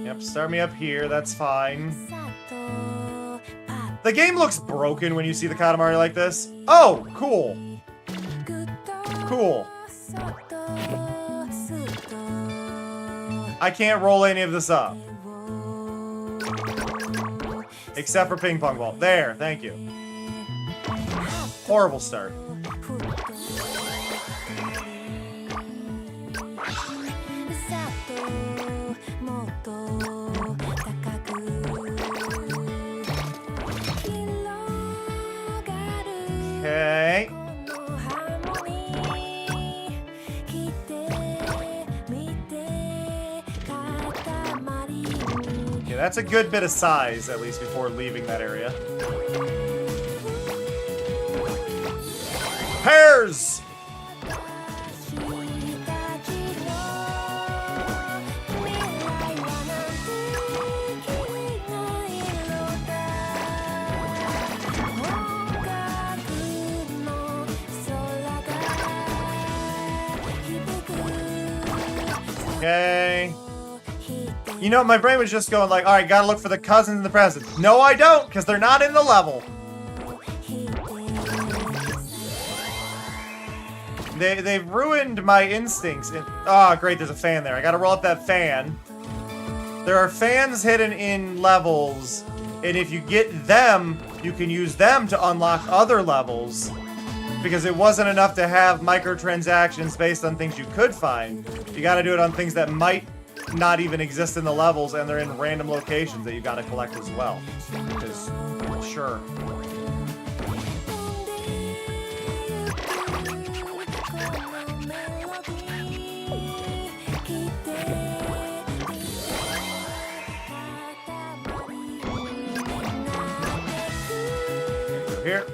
Yep, start me up here, that's fine. The game looks broken when you see the Katamari like this. Oh, cool. Cool. I can't roll any of this up. Except for ping pong ball. There, thank you. Horrible start. Okay. that's a good bit of size, at least before leaving that area. Pears! Okay. You know, my brain was just going like, alright, gotta look for the cousins and the presents. No, I don't, because they're not in the level. They've ruined my instincts. Oh, great, there's a fan there. I gotta roll up that fan. There are fans hidden in levels, and if you get them, you can use them to unlock other levels. Because it wasn't enough to have microtransactions based on things you could find. You gotta do it on things that might not even exist in the levels, and they're in random locations that you gotta collect as well. Because, sure. Here.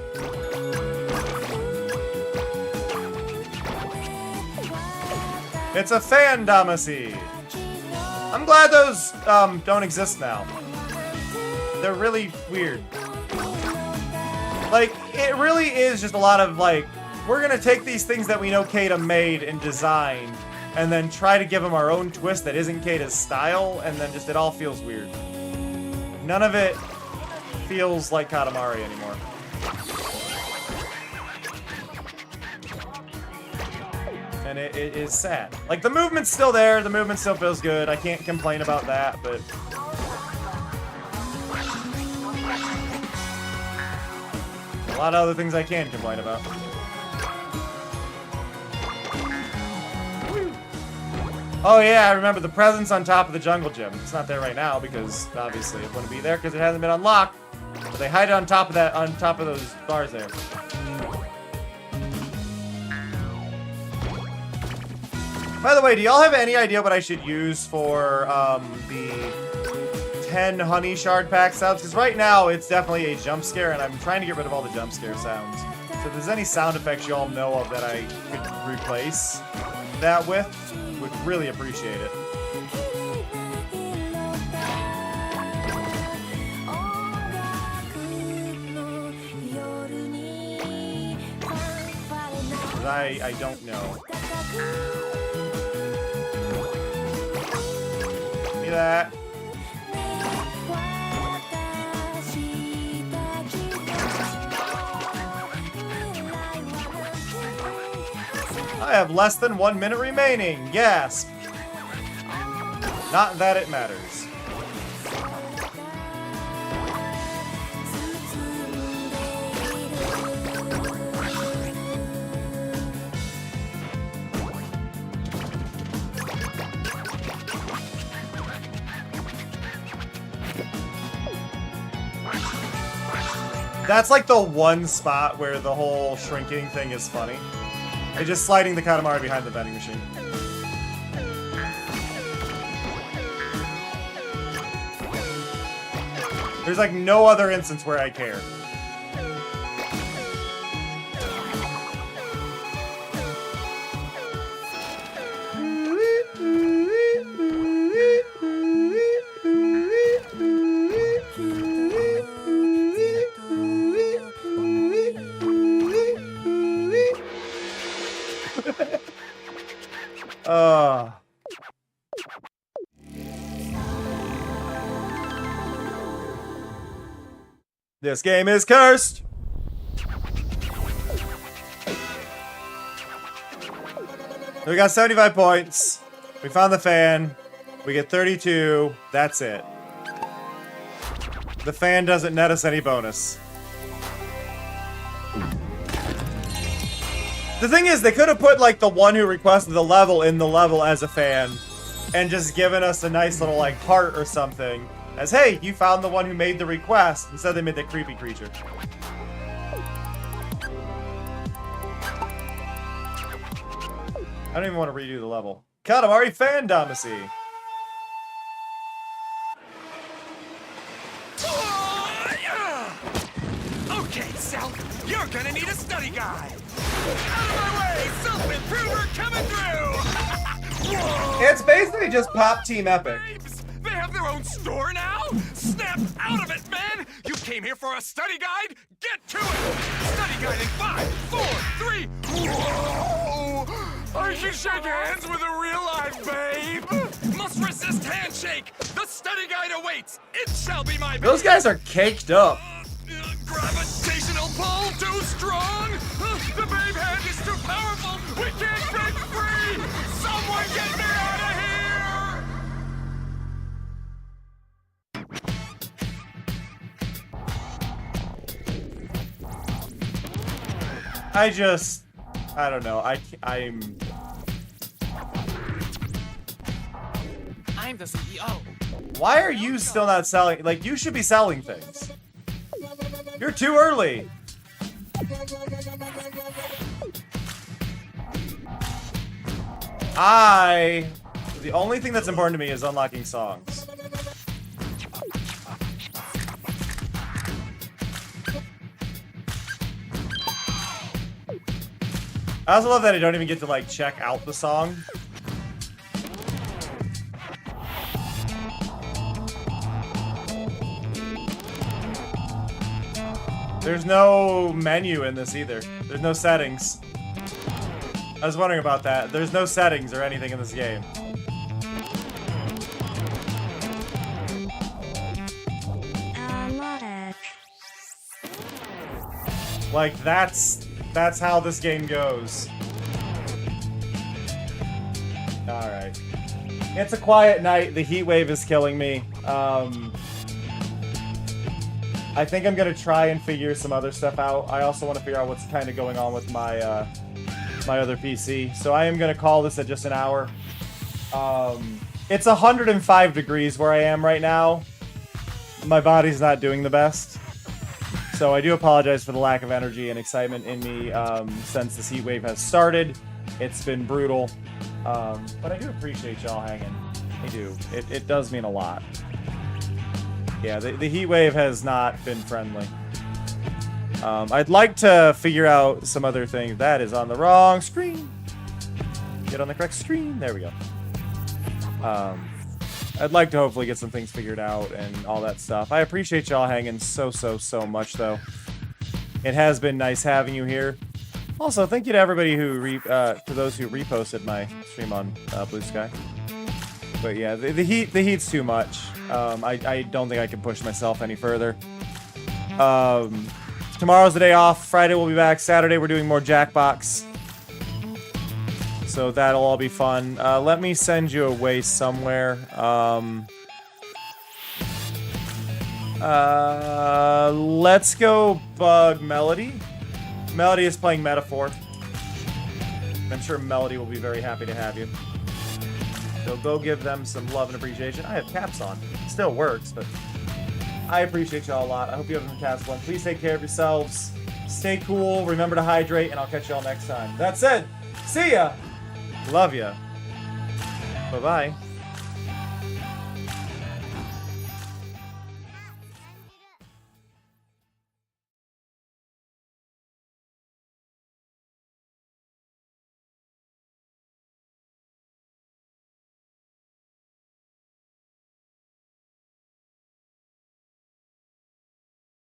It's a fan domacy. I'm glad those don't exist now. They're really weird. Like, it really is just a lot of like, we're gonna take these things that we know Kata made and designed, and then try to give them our own twist that isn't Kata's style, and then just it all feels weird. None of it feels like Katamari anymore. And it is sad. Like, the movement's still there, the movement still feels good, I can't complain about that, but... a lot of other things I can complain about. Oh yeah, I remember the presence on top of the jungle gym. It's not there right now because, obviously, it wouldn't be there because it hasn't been unlocked. But they hide it on top of that, on top of those bars there. By the way, do y'all have any idea what I should use for the 10 honey shard pack sounds? Because right now it's definitely a jump scare, and I'm trying to get rid of all the jump scare sounds. So if there's any sound effects y'all know of that I could replace that with, would really appreciate it. I don't know. Give me that. I have less than 1 minute remaining. Yes. Not that it matters. That's like the one spot where the whole shrinking thing is funny. It's just sliding the Katamari behind the vending machine. There's like no other instance where I care. This game is cursed! We got 75 points. We found the fan. We get 32. That's it. The fan doesn't net us any bonus. The thing is, they could have put, like, the one who requested the level in the level as a fan, and just given us a nice little, like, heart or something. As, hey, you found the one who made the request. Instead, they made the creepy creature. I don't even want to redo the level. Katamari fan domacy. You're gonna need a study guide. Out of my way, self-improver coming through. Whoa. It's basically just Pop Team Epic. Babes, they have their own store now? Snap out of it, man! You came here for a study guide? Get to it! Study guide in 5, 4, 3. Whoa! I can shake hands with a real life babe. Must resist handshake. The study guide awaits. It shall be my babe. Those guys are caked up. Gravitational pull too strong. The babe hand is too powerful. We can't break free. Someone get me out of here! I don't know. I'm the CEO. Why are you still not selling? Like, you should be selling things. You're too early. The only thing that's important to me is unlocking songs. I also love that I don't even get to, like, check out the song. There's no menu in this either. There's no settings. I was wondering about that. There's no settings or anything in this game. Like, that's how this game goes. Alright. It's a quiet night. The heat wave is killing me. I think I'm gonna try and figure some other stuff out. I also want to figure out what's kind of going on with my my other PC. So I am gonna call this at just an hour. It's 105 degrees where I am right now. My body's not doing the best. So I do apologize for the lack of energy and excitement in me since this heat wave has started. It's been brutal. But I do appreciate y'all hanging. I do. It does mean a lot. Yeah, the heat wave has not been friendly. I'd like to figure out some other things. That is on the wrong screen. Get on the correct screen. There we go. I'd like to hopefully get some things figured out and all that stuff. I appreciate y'all hanging so much, though. It has been nice having you here. Also, thank you to everybody who to those who reposted my stream on Blue Sky. But yeah, the heat's too much. I don't think I can push myself any further. Tomorrow's the day off. Friday we'll be back. Saturday we're doing more Jackbox. So that'll all be fun. Let me send you away somewhere. Let's go bug Melody. Melody is playing Metaphor. I'm sure Melody will be very happy to have you. So go give them some love and appreciation. I have caps on. It still works, but I appreciate y'all a lot. I hope you have a fantastic one. Please take care of yourselves. Stay cool. Remember to hydrate, and I'll catch y'all next time. That said, see ya. Love ya. Bye-bye.